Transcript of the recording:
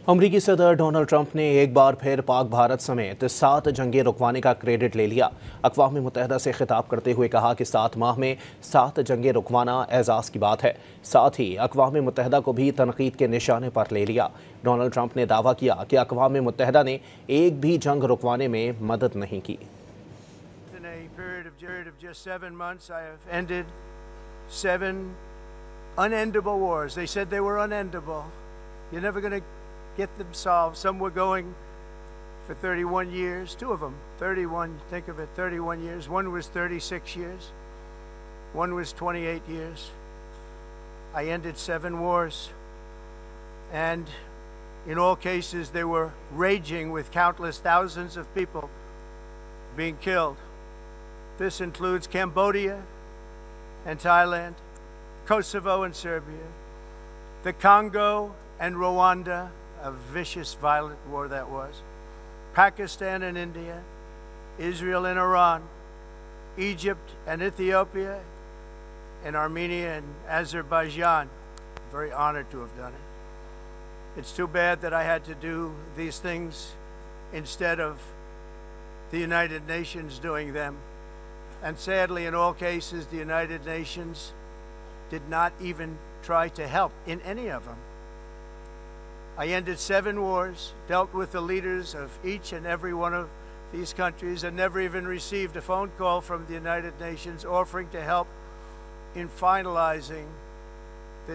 अमरीकी सदर Donald Trump ने एक बार फिर पाक भारत समेत 7 जंगें रुकवाने का क्रेडिट ले लिया। अक़वाम मुत्तहिदा से खिताब करते हुए कहा कि 7 माह में 7 जंगें रुकवाना एजाज़ की बात है। साथ ही अक़वाम मुत्तहिदा को भी तनकीद के निशाने पर ले लिया। डोनाल्ड ट्रंप ने दावा किया कि अक़वाम मुत्तहिदा ने एक भी जंग रुकवाने में मदद नहीं की। Get them solved. Some were going for 31 years, two of them, 31, think of it, 31 years. One was 36 years. One was 28 years. I ended 7 wars. And in all cases, they were raging with countless thousands of people being killed. This includes Cambodia and Thailand, Kosovo and Serbia, the Congo and Rwanda, a vicious, violent war that was, Pakistan and India, Israel and Iran, Egypt and Ethiopia, and Armenia and Azerbaijan. I'm very honored to have done it. It's too bad that I had to do these things instead of the United Nations doing them. And sadly, in all cases, the United Nations did not even try to help in any of them. I ended 7 wars, dealt with the leaders of each and every one of these countries, and never even received a phone call from the United Nations offering to help in finalizing